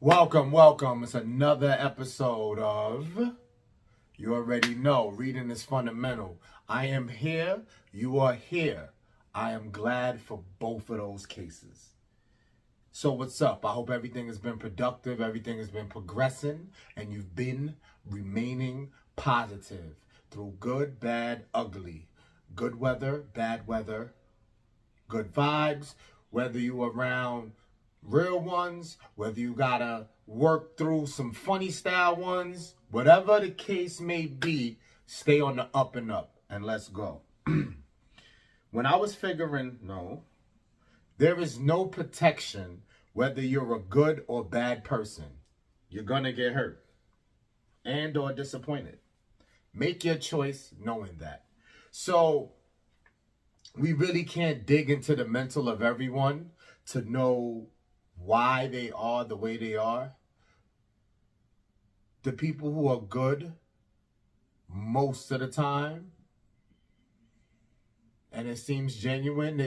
Welcome. It's another episode of You Already Know. Reading is fundamental. I am here. You are here. I am glad for both of those cases. So what's up? I hope everything has been productive. Everything has been progressing. And you've been remaining positive through good, bad, ugly. Good weather, bad weather, good vibes. Whether you around real ones, whether you gotta work through some funny style ones, whatever the case may be, stay on the up and up and let's go. When I was figuring, there is no protection whether you're a good or bad person. You're gonna get hurt and or disappointed. Make your choice knowing that. So we really can't dig into the mental of everyone to know why they are the way they are. The people who are good most of the time, and it seems genuine,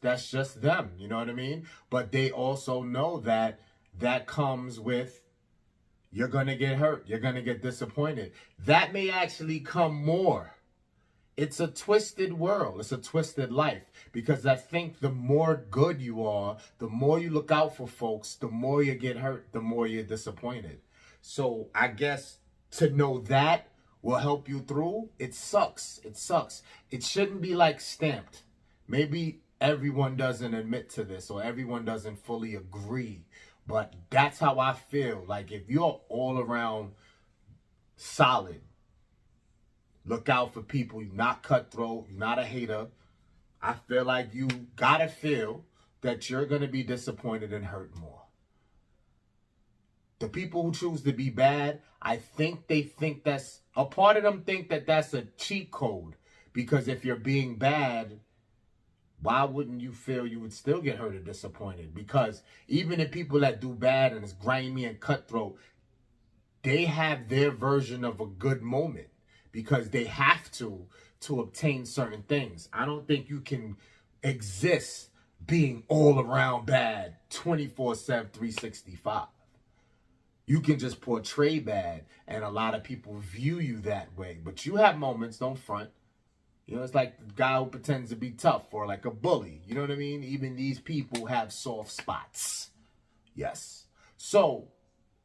that's just them, you know what I mean? But they also know that comes with, you're gonna get hurt, you're gonna get disappointed. That may actually come more. It's a twisted world. It's a twisted life. Because I think the more good you are, the more you look out for folks, the more you get hurt, the more you're disappointed. So I guess to know that will help you through. It sucks. It shouldn't be like stamped. Maybe everyone doesn't admit to this or everyone doesn't fully agree. But that's how I feel. Like if you're all around solid, look out for people, you're not cutthroat, you're not a hater, I feel like you gotta feel that you're gonna be disappointed and hurt more. The people who choose to be bad, I think they think that's, a part of them think that that's a cheat code. Because if you're being bad, why wouldn't you feel you would still get hurt or disappointed? Because even the people that do bad and is grimy and cutthroat, they have their version of a good moment. Because they have to obtain certain things. I don't think you can exist being all around bad 24/7, 365. You can just portray bad, and a lot of people view you that way. But you have moments, don't front. You know, it's like the guy who pretends to be tough or like a bully. You know what I mean? Even these people have soft spots. Yes. So,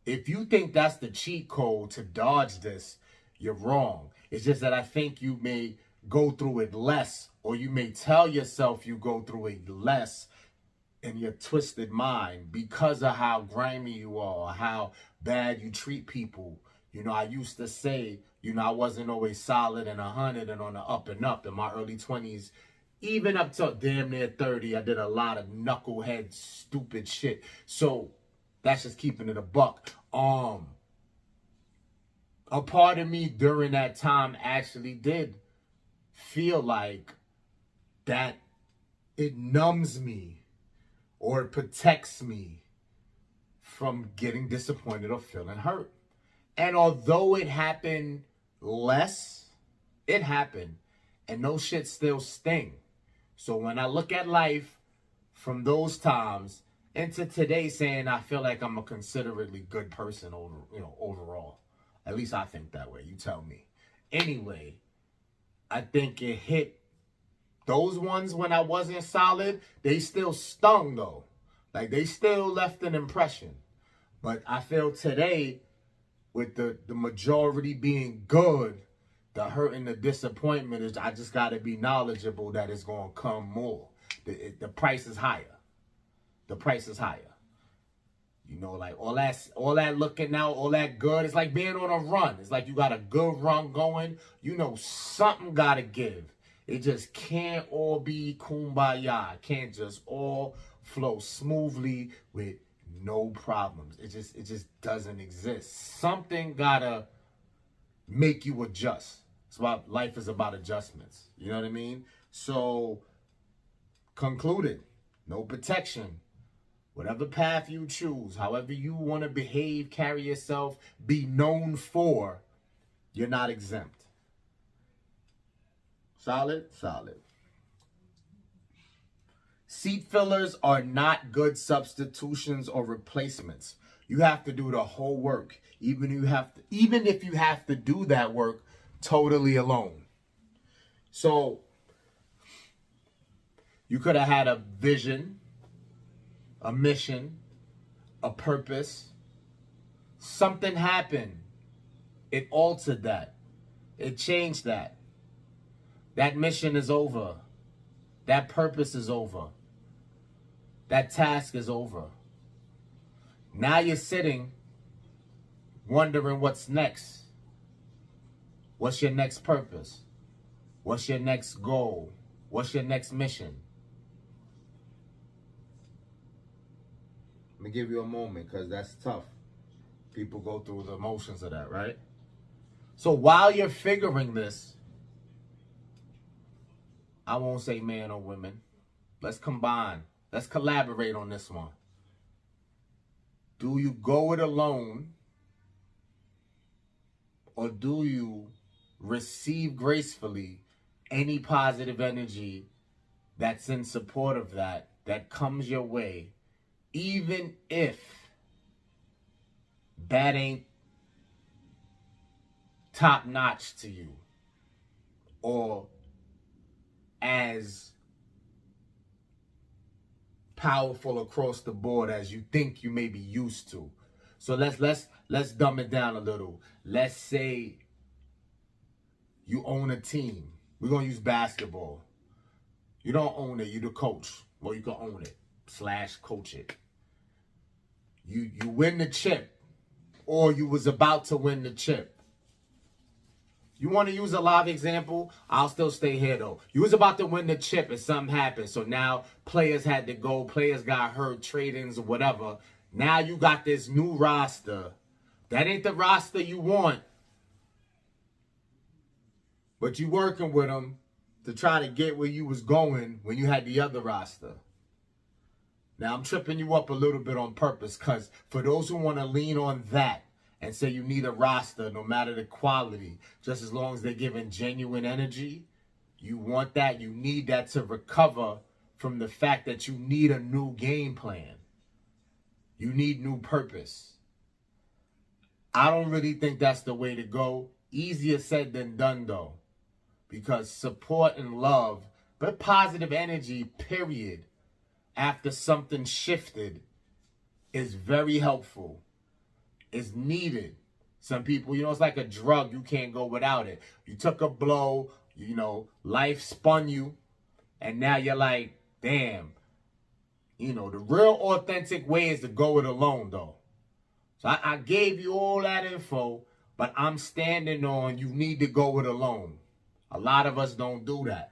if you think that's the cheat code to dodge this, you're wrong. It's just that I think you may go through it less, or you may tell yourself you go through it less in your twisted mind because of how grimy you are, how bad you treat people. You know, I used to say, I wasn't always solid and 100 and on the up and up in my early 20s. Even up to damn near 30, I did a lot of knucklehead, stupid shit. So that's just keeping it a buck. A part of me during that time actually did feel like that it numbs me or it protects me from getting disappointed or feeling hurt. And although it happened less, it happened. And those shit still sting. So when I look at life from those times into today saying I feel like I'm a considerately good person overall. At least I think that way. You tell me. Anyway, I think it hit those ones when I wasn't solid. They still stung though. Like they still left an impression. But I feel today, with the majority being good, the hurt and the disappointment is I just got to be knowledgeable that it's going to come more. The price is higher. The price is higher. You know, like all that looking out, all that good. It's like being on a run. It's like you got a good run going. You know, something got to give. It just can't all be kumbaya. It can't just all flow smoothly with no problems. It just doesn't exist. Something got to make you adjust. It's about, life is about adjustments. You know what I mean? So, concluded, no protection. Whatever path you choose, however you want to behave, carry yourself, be known for, you're not exempt. Solid? Solid. Seat fillers are not good substitutions or replacements. You have to do the whole work. Even if you have to do that work totally alone. So you could have had a vision, a mission, a purpose. Something happened. It altered that. It changed that. That mission is over. That purpose is over. That task is over. Now you're sitting wondering what's next. What's your next purpose? What's your next goal? What's your next mission? Let me give you a moment, because that's tough. People go through the emotions of that, right? So while you're figuring this, I won't say man or women. Let's combine. Let's collaborate on this one. Do you go it alone, or do you receive gracefully any positive energy that's in support of that comes your way, even if that ain't top notch to you, or as powerful across the board as you think you may be used to. So let's dumb it down a little. Let's say you own a team. We're gonna use basketball. You don't own it, you're the coach. Well, you can own it / coach it. You win the chip, or you was about to win the chip. You want to use a live example? I'll still stay here, though. You was about to win the chip and something happened. So now players had to go. Players got hurt, trade-ins or whatever. Now you got this new roster. That ain't the roster you want. But you working with them to try to get where you was going when you had the other roster. Now, I'm tripping you up a little bit on purpose, because for those who want to lean on that, and say you need a roster, no matter the quality, just as long as they're giving genuine energy, you want that, you need that to recover from the fact that you need a new game plan. You need new purpose. I don't really think that's the way to go. Easier said than done, though. Because support and love, but positive energy, period, after something shifted, is very helpful. Is needed. Some people, it's like a drug. You can't go without it. You took a blow, life spun you, and now you're like, damn. The real authentic way is to go it alone, though. So I gave you all that info, but I'm standing on you need to go it alone. A lot of us don't do that.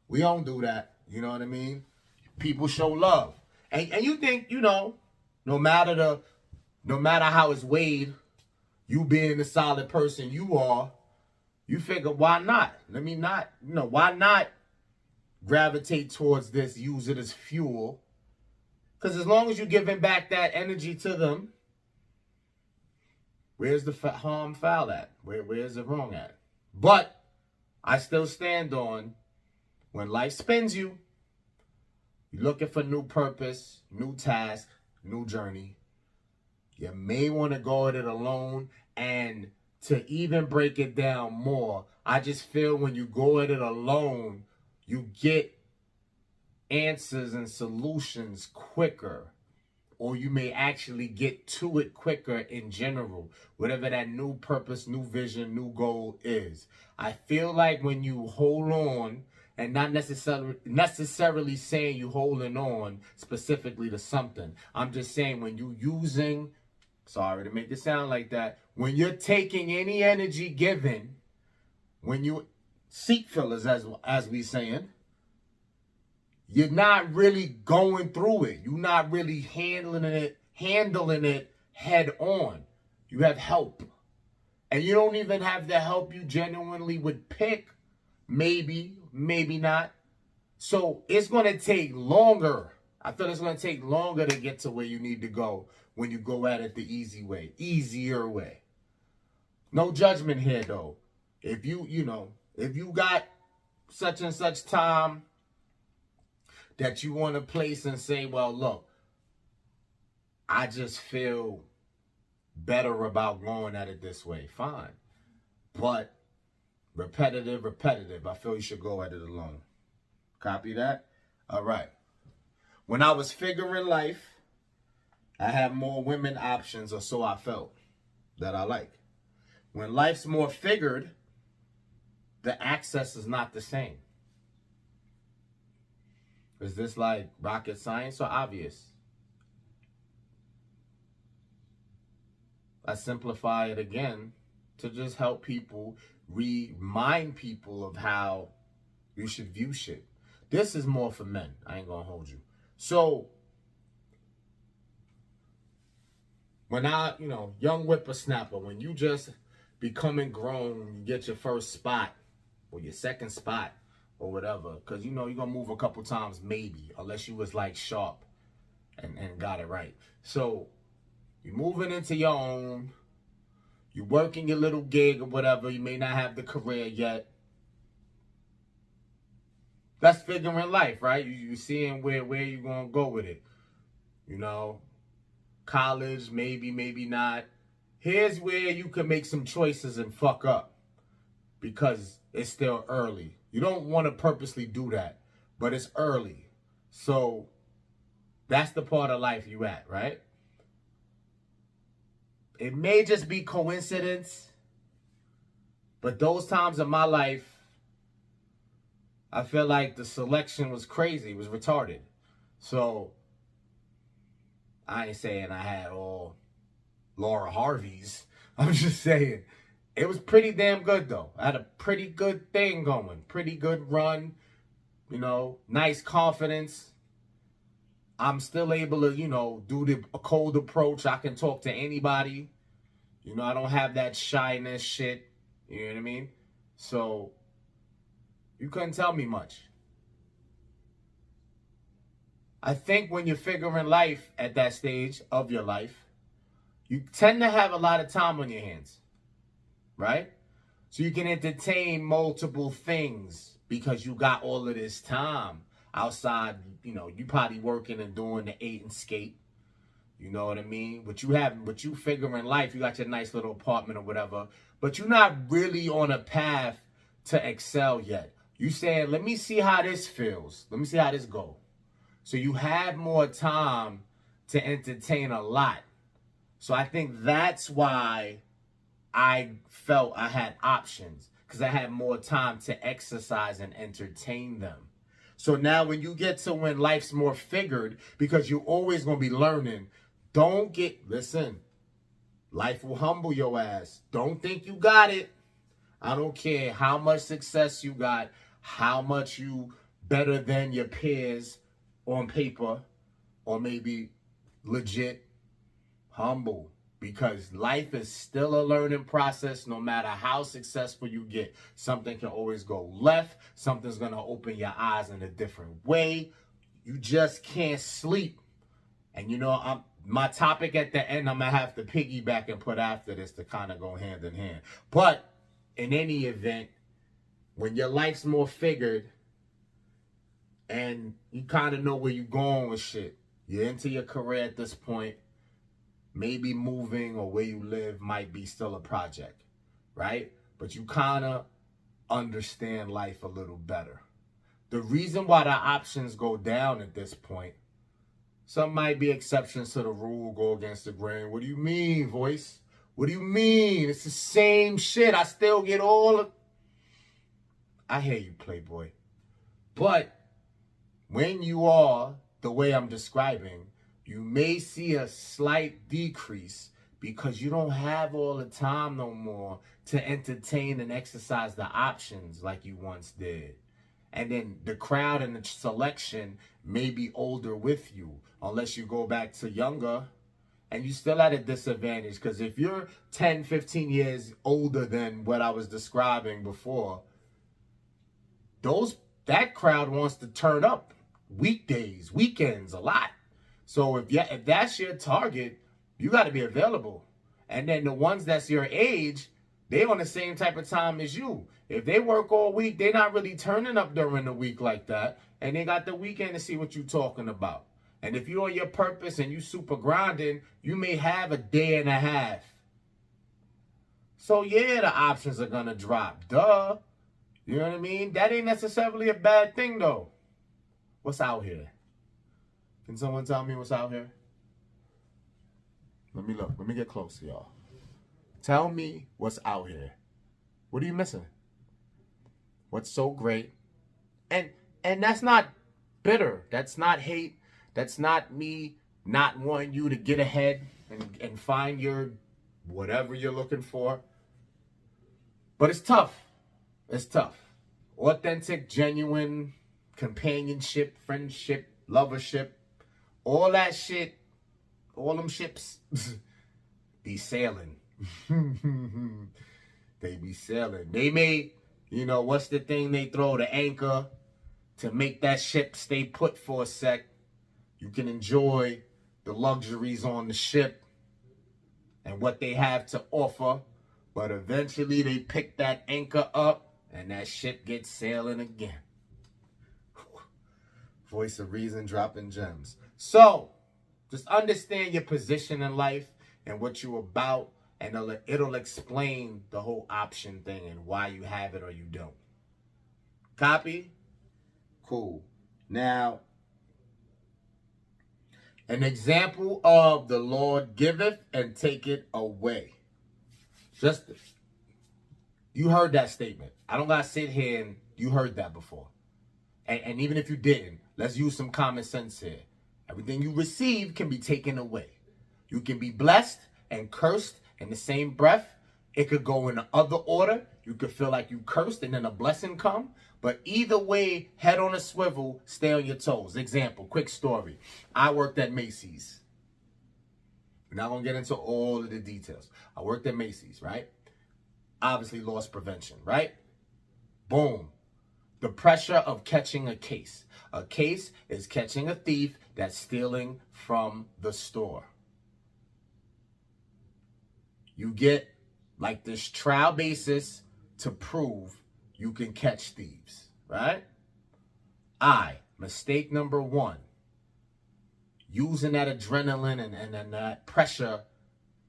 We don't do that. You know what I mean? People show love. And you think, no matter how it's weighed, you being the solid person you are, you figure, why not? Why not gravitate towards this, use it as fuel? Because as long as you're giving back that energy to them, where's the harm foul at? Where's it wrong at? But I still stand on, when life spins you, you're looking for new purpose, new task, new journey. You may want to go at it alone, and to even break it down more, I just feel when you go at it alone, you get answers and solutions quicker, or you may actually get to it quicker in general, whatever that new purpose, new vision, new goal is. I feel like when you hold on, and not necessarily saying you holding on specifically to something, I'm just saying when you using, sorry to make it sound like that, when you're taking any energy given, when you Seatfillers, as we saying, you're not really going through it. You're not really handling it head on. You have help. And you don't even have the help you genuinely would pick. Maybe not. So it's going to take longer. I feel it's going to take longer to get to where you need to go when you go at it the easy way, easier way. No judgment here, though. If if you got such and such time that you want to place and say, well, look, I just feel better about going at it this way, fine. But repetitive. I feel you should go at it alone. Copy that? All right. When I was figuring life, I had more women options, or so I felt, that I like. When life's more figured, the access is not the same. Is this like rocket science or obvious? I simplify it again to just help people, remind people of how you should view shit. This is more for men. I ain't gonna hold you. So, when young whippersnapper, when you just becoming grown, you get your first spot or your second spot or whatever, because you're gonna move a couple times maybe, unless you was like sharp and got it right. So you're moving into your own, you're working your little gig or whatever, you may not have the career yet. That's figuring life, right? You seeing where you gonna go with it. College, maybe not. Here's where you can make some choices and fuck up because it's still early. You don't want to purposely do that, but it's early. So that's the part of life you at, right? It may just be coincidence, but those times of my life, I feel like the selection was crazy. It was retarded. So I ain't saying I had all Laura Harveys. I'm just saying it was pretty damn good, though. I had a pretty good thing going. Pretty good run. Nice confidence. I'm still able to, do the cold approach. I can talk to anybody. I don't have that shyness shit. You know what I mean? So you couldn't tell me much. I think when you're figuring life at that stage of your life, you tend to have a lot of time on your hands, right? So you can entertain multiple things because you got all of this time outside. You probably working and doing the 8 and skate. You know what I mean? But you figuring life, you got your nice little apartment or whatever, but you're not really on a path to excel yet. You saying, let me see how this feels. Let me see how this go. So you have more time to entertain a lot. So I think that's why I felt I had options, because I had more time to exercise and entertain them. So now when you get to when life's more figured, because you're always going to be learning, listen, life will humble your ass. Don't think you got it. I don't care how much success you got, how much you better than your peers on paper, or maybe legit. Humble, because life is still a learning process. No matter how successful you get, something can always go left. Something's going to open your eyes in a different way. You just can't sleep. And my topic at the end, I'm going to have to piggyback and put after this to kind of go hand in hand. But in any event, when your life's more figured and you kind of know where you're going with shit, you're into your career at this point, maybe moving or where you live might be still a project, right? But you kind of understand life a little better. The reason why the options go down at this point, some might be exceptions to the rule, go against the grain. What do you mean, voice? What do you mean? It's the same shit. I still get I hear you, Playboy. But when you are the way I'm describing, you may see a slight decrease because you don't have all the time no more to entertain and exercise the options like you once did. And then the crowd and the selection may be older with you, unless you go back to younger, and you still at a disadvantage. Because if you're 10, 15 years older than what I was describing before, that crowd wants to turn up weekdays, weekends, a lot. So if that's your target, you got to be available. And then the ones that's your age, they on the same type of time as you. If they work all week, they're not really turning up during the week like that. And they got the weekend to see what you're talking about. And if you're on your purpose and you super grinding, you may have a day and a half So yeah, the options are gonna drop. Duh. You know what I mean? That ain't necessarily a bad thing though. What's out here? Can someone tell me what's out here? Let me look. Let me get close to y'all. Tell me what's out here. What are you missing? What's so great? And that's not bitter. That's not hate. That's not me not wanting you to get ahead and find your whatever you're looking for. But it's tough. It's tough. Authentic, genuine companionship, friendship, lovership, all that shit, all them ships be sailing. They be sailing. They may, what's the thing they throw? The anchor to make that ship stay put for a sec. You can enjoy the luxuries on the ship and what they have to offer. But eventually they pick that anchor up and that ship gets sailing again. Voice of reason dropping gems. So, just understand your position in life and what you're about, and it'll explain the whole option thing and why you have it or you don't. Copy? Cool. Now, an example of the Lord giveth and taketh away. Just, you heard that statement. I don't gotta sit here and you heard that before. And even if you didn't, let's use some common sense here. Everything you receive can be taken away. You can be blessed and cursed in the same breath. It could go in the other order. You could feel like you cursed and then a blessing come. But either way, head on a swivel, stay on your toes. Example, quick story. I worked at Macy's. We're not going to get into all of the details. I worked at Macy's, right? Obviously loss prevention, right? Boom. The pressure of catching a case. A case is catching a thief that's stealing from the store. You get like this trial basis to prove you can catch thieves, right? Mistake number one, using that adrenaline and that pressure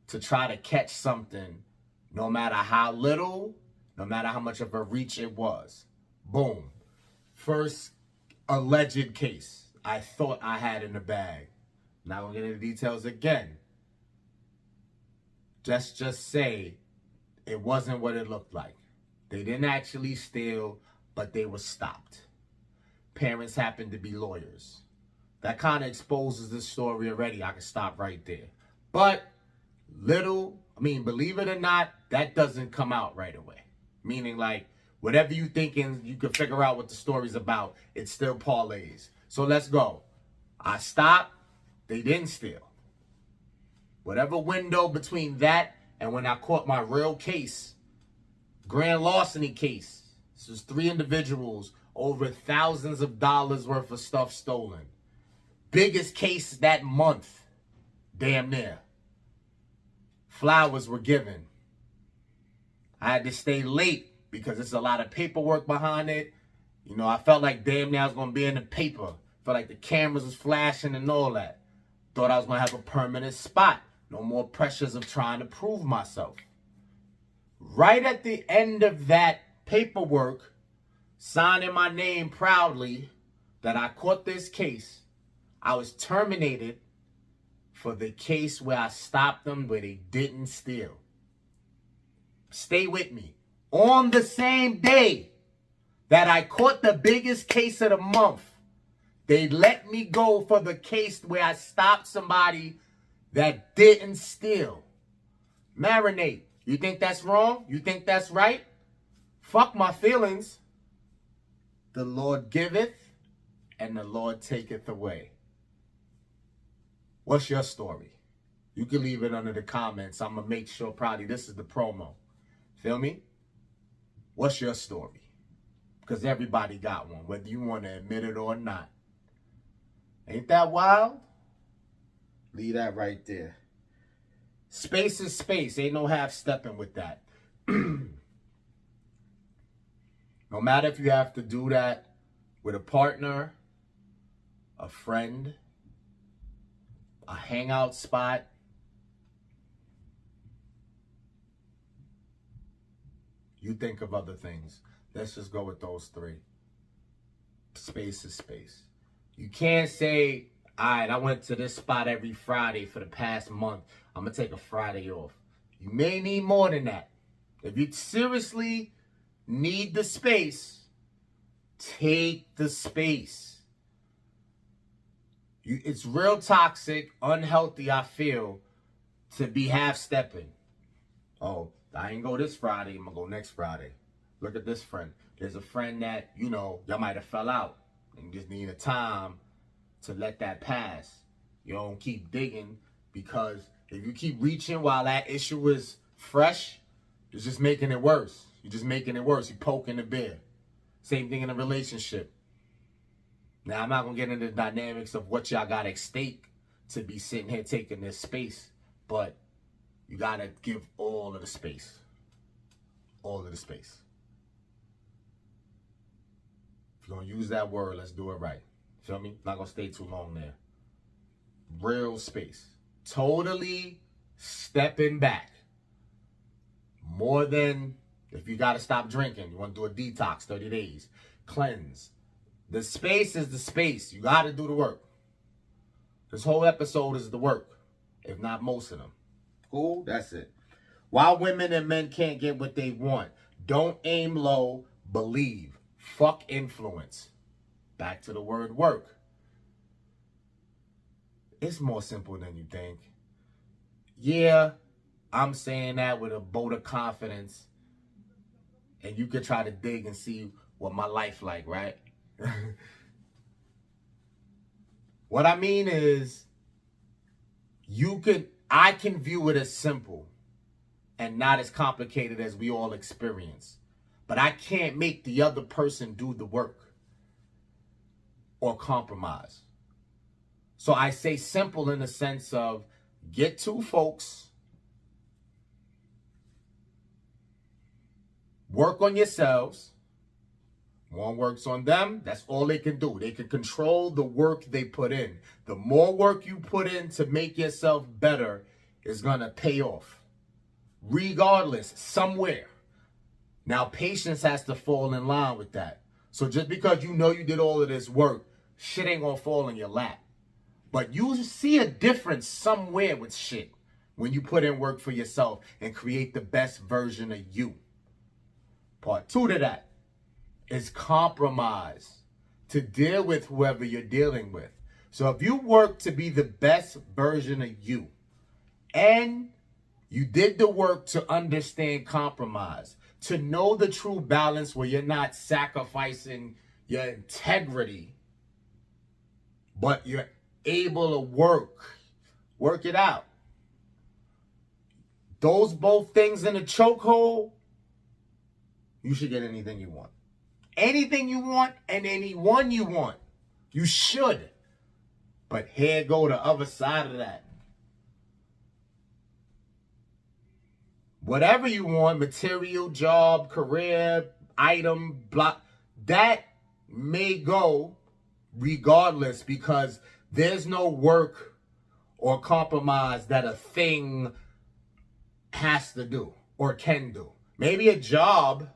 to try to catch something, no matter how little, no matter how much of a reach it was. Boom. First alleged case I thought I had in the bag. Not gonna get into the details again. Just say it wasn't what it looked like. They didn't actually steal, but they were stopped. Parents happened to be lawyers. That kind of exposes the story already. I can stop right there. But believe it or not, that doesn't come out right away. Meaning like, whatever you thinking, you can figure out what the story's about. It still parlays. So let's go. I stopped. They didn't steal. Whatever window between that and when I caught my real case, grand larceny case. This was 3 individuals, over thousands of dollars worth of stuff stolen. Biggest case that month. Damn near. Flowers were given. I had to stay late because there's a lot of paperwork behind it. I felt like damn near I was going to be in the paper. Felt like the cameras was flashing and all that. Thought I was going to have a permanent spot. No more pressures of trying to prove myself. Right at the end of that paperwork, signing my name proudly that I caught this case, I was terminated for the case where I stopped them where they didn't steal. Stay with me. On the same day that I caught the biggest case of the month, they let me go for the case where I stopped somebody that didn't steal. Marinate. You think that's wrong? You think that's right? Fuck my feelings. The Lord giveth and the Lord taketh away. What's your story? You can leave it under the comments. I'm going to make sure probably this is the promo. Feel me? What's your story? Because everybody got one, whether you want to admit it or not. Ain't that wild? Leave that right there. Space is space. Ain't no half-stepping with that. No matter if you have to do that with a partner, a friend, a hangout spot, You think of other things. Let's just go with those three. Space is space. You can't say, all right, I went to this spot every Friday for the past month. I'm going to take a Friday off. You may need more than that. If you seriously need the space, take the space. It's real toxic, unhealthy, I feel, to be half-stepping. Oh, I ain't go this Friday, I'm going to go next Friday. Look at this friend. There's a friend that, y'all might have fell out and just need a time to let that pass. You don't keep digging, because if you keep reaching while that issue is fresh, it's just making it worse. You're just making it worse. You're poking the bear. Same thing in a relationship. Now, I'm not going to get into the dynamics of what y'all got at stake to be sitting here taking this space, but you got to give all of the space. All of the space. If you're going to use that word, let's do it right. Feel me? Not going to stay too long there. Real space. Totally stepping back. More than if you got to stop drinking. You want to do a detox, 30 days. Cleanse. The space is the space. You got to do the work. This whole episode is the work, if not most of them. Cool? That's it. While women and men can't get what they want, don't aim low, believe. Fuck influence. Back to the word work. It's more simple than you think. Yeah, I'm saying that with a boat of confidence. And you could try to dig and see what my life like, right? What I mean is, I can view it as simple and not as complicated as we all experience. But I can't make the other person do the work or compromise. So I say simple in the sense of, get two folks, work on yourselves. One works on them, that's all they can do. They can control the work they put in. The more work you put in to make yourself better is going to pay off. Regardless, somewhere. Now, patience has to fall in line with that. So just because you did all of this work, shit ain't going to fall in your lap. But you see a difference somewhere with shit when you put in work for yourself and create the best version of you. Part 2 to that is compromise to deal with whoever you're dealing with. So if you work to be the best version of you and you did the work to understand compromise, to know the true balance where you're not sacrificing your integrity, but you're able to work it out. Those both things in a chokehold, you should get anything you want. Anything you want and anyone you want. You should. But here go the other side of that. Whatever you want, material, job, career, item, block, that may go regardless, because there's no work or compromise that a thing has to do or can do. Maybe a job,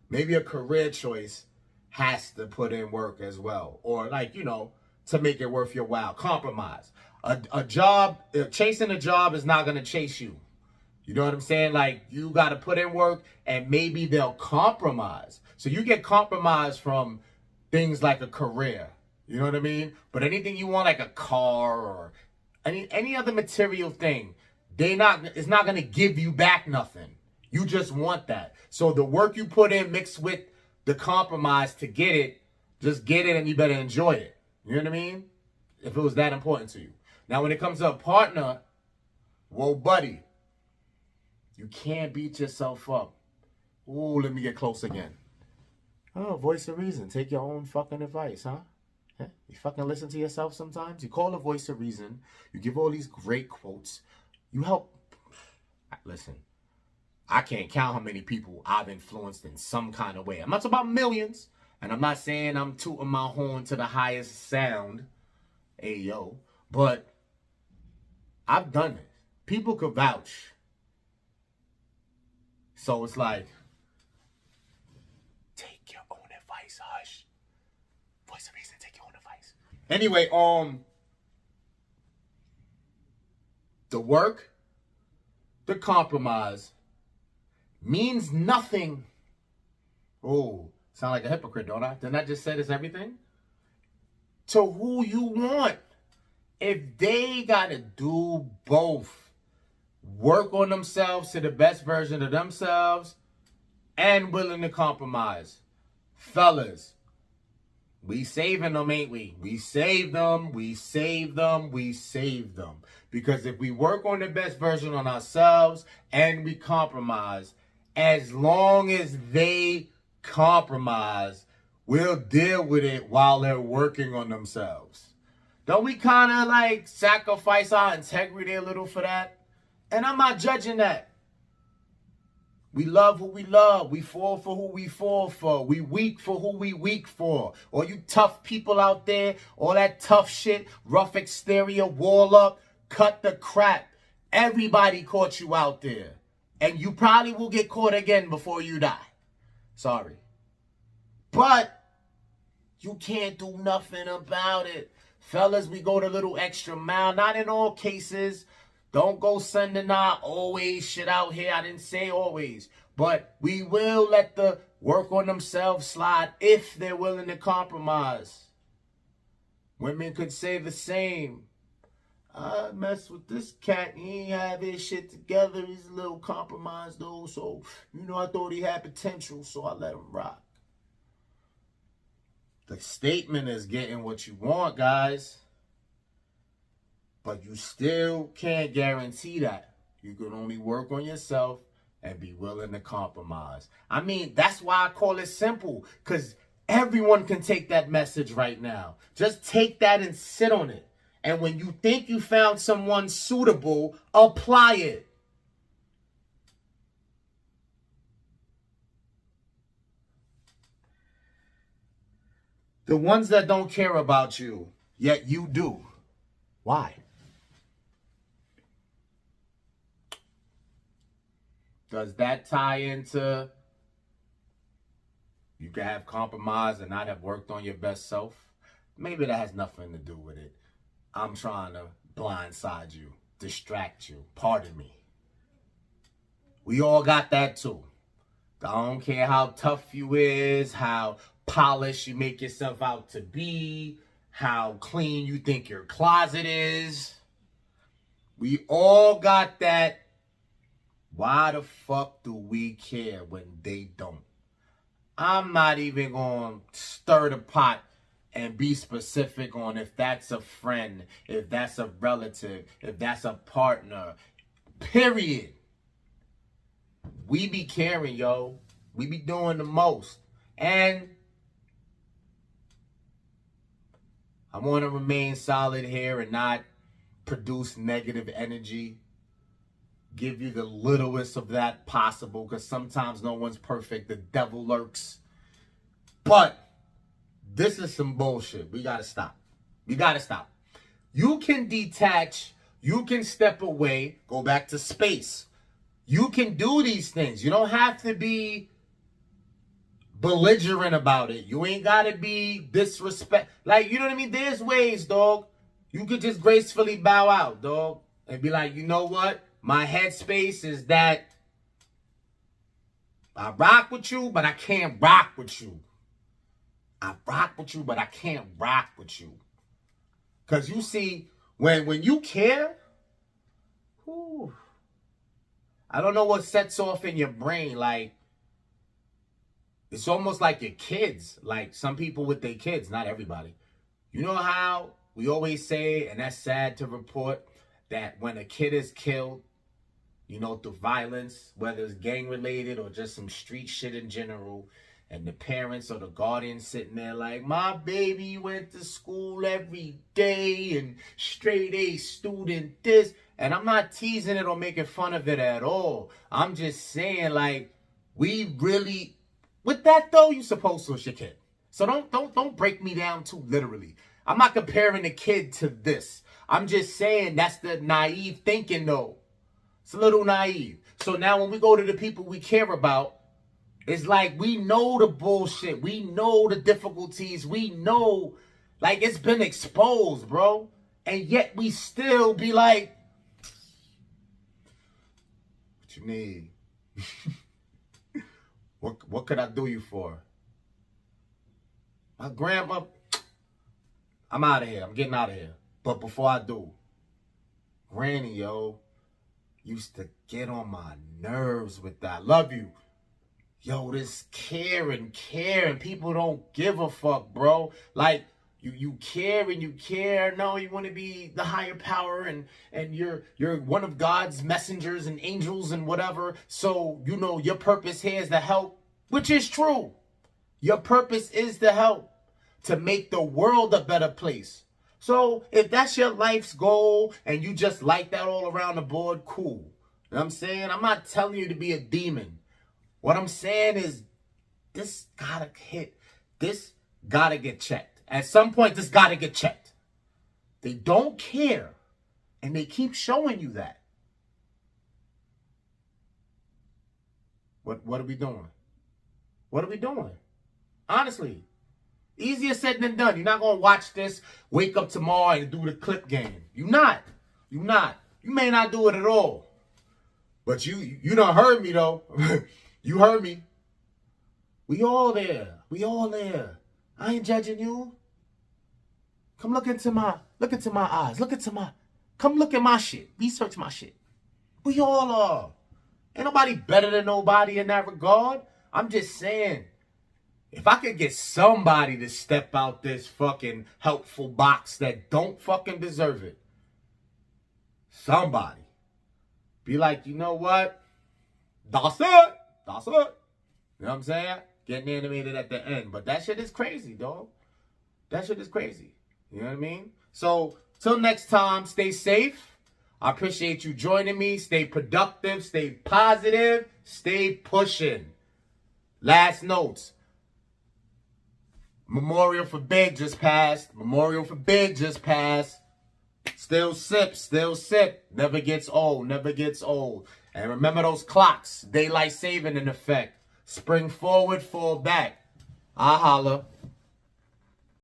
maybe a career choice has to put in work as well. Or to make it worth your while. Compromise. A job, chasing a job is not going to chase you. You know what I'm saying? Like, you got to put in work and maybe they'll compromise. So you get compromised from things like a career. You know what I mean? But anything you want, like a car or any other material thing, it's not going to give you back nothing. You just want that. So the work you put in mixed with the compromise to get it, just get it and you better enjoy it. You know what I mean? If it was that important to you. Now, when it comes to a partner, whoa, buddy, you can't beat yourself up. Ooh, let me get close again. Oh, voice of reason. Take your own fucking advice, huh? You fucking listen to yourself sometimes. You call a voice of reason. You give all these great quotes. You help. Listen, I can't count how many people I've influenced in some kind of way. I'm not talking about millions. And I'm not saying I'm tooting my horn to the highest sound. Hey, yo. But I've done it. People could vouch. So it's like, Anyway, the work, the compromise means nothing. Oh, sound like a hypocrite, don't I? Didn't I just say this everything? To who you want. If they gotta do both, work on themselves to the best version of themselves and willing to compromise. Fellas, we saving them, ain't we? We save them, we save them, we save them. Because if we work on the best version on ourselves and we compromise, as long as they compromise, we'll deal with it while they're working on themselves. Don't we kind of like sacrifice our integrity a little for that? And I'm not judging that. We love who we love. We fall for who we fall for. We weak for who we weak for. All you tough people out there, all that tough shit, rough exterior, wall up, cut the crap. Everybody caught you out there. And you probably will get caught again before you die. Sorry. But you can't do nothing about it. Fellas, we go the little extra mile. Not in all cases. Don't go sending our always shit out here. I didn't say always. But we will let the work on themselves slide if they're willing to compromise. Women could say the same. I mess with this cat. He ain't have his shit together. He's a little compromised though. So, I thought he had potential. So I let him rock. The statement is getting what you want, guys. But you still can't guarantee that. You can only work on yourself and be willing to compromise. I mean, that's why I call it simple. Because everyone can take that message right now. Just take that and sit on it. And when you think you found someone suitable, apply it. The ones that don't care about you, yet you do. Why? Does that tie into you can have compromise and not have worked on your best self? Maybe that has nothing to do with it. I'm trying to blindside you, distract you. Pardon me. We all got that too. I don't care how tough you is, how polished you make yourself out to be, how clean you think your closet is. We all got that. Why the fuck do we care when they don't? I'm not even going to stir the pot and be specific on if that's a friend, if that's a relative, if that's a partner. Period. We be caring, yo. We be doing the most. And I want to remain solid here and not produce negative energy. Give you the littlest of that possible, because sometimes no one's perfect. The devil lurks. But this is some bullshit. We got to stop. We got to stop. You can detach. You can step away. Go back to space. You can do these things. You don't have to be belligerent about it. You ain't got to be disrespect. Like, you know what I mean? There's ways, dog. You could just gracefully bow out, dog. And be like, you know what? My headspace is that I rock with you, but I can't rock with you. I rock with you, but I can't rock with you. Because you see, when you care, whew, I don't know what sets off in your brain. Like, it's almost like your kids. Like some people with their kids, not everybody. You know how we always say, and that's sad to report, that when a kid is killed, through violence, whether it's gang related or just some street shit in general, and the parents or the guardians sitting there like, my baby went to school every day and straight A student this. And I'm not teasing it or making fun of it at all. I'm just saying, like, we really, with that though, you supposed to, it's your kid. So don't break me down too literally. I'm not comparing the kid to this. I'm just saying that's the naive thinking though. It's a little naive. So now when we go to the people we care about, it's like we know the bullshit. We know the difficulties. We know, Like, it's been exposed, bro. And yet we still be like, what you need? What could I do you for? My grandma, I'm out of here. I'm getting out of here. But before I do, Granny, yo, used to get on my nerves with that. Love you. Yo, this caring. People don't give a fuck, bro. Like, you care and you care. No, you want to be the higher power and you're one of God's messengers and angels and whatever. So, you know, your purpose here is to help, which is true. Your purpose is to help, to make the world a better place. So if that's your life's goal and you just like that all around the board, cool. You know what I'm saying? I'm not telling you to be a demon. What I'm saying is this gotta hit. This gotta get checked. At some point, this gotta get checked. They don't care. And they keep showing you that. What are we doing? What are we doing? Honestly. Easier said than done. You're not going to watch this, wake up tomorrow and do the clip game. You're not. You may not do it at all. But you done heard me, though. You heard me. We all there. I ain't judging you. Come look into my eyes. Come look at my shit. Research my shit. We all are. Ain't nobody better than nobody in that regard. I'm just saying. If I could get somebody to step out this fucking helpful box that don't fucking deserve it. Somebody. Be like, you know what? That's it. You know what I'm saying? Getting animated at the end. But that shit is crazy, dog. That shit is crazy. You know what I mean? So, till next time, stay safe. I appreciate you joining me. Stay productive. Stay positive. Stay pushing. Last notes. Memorial for Big just passed. Still sip. Never gets old. And remember those clocks. Daylight saving in effect. Spring forward, fall back. I holla.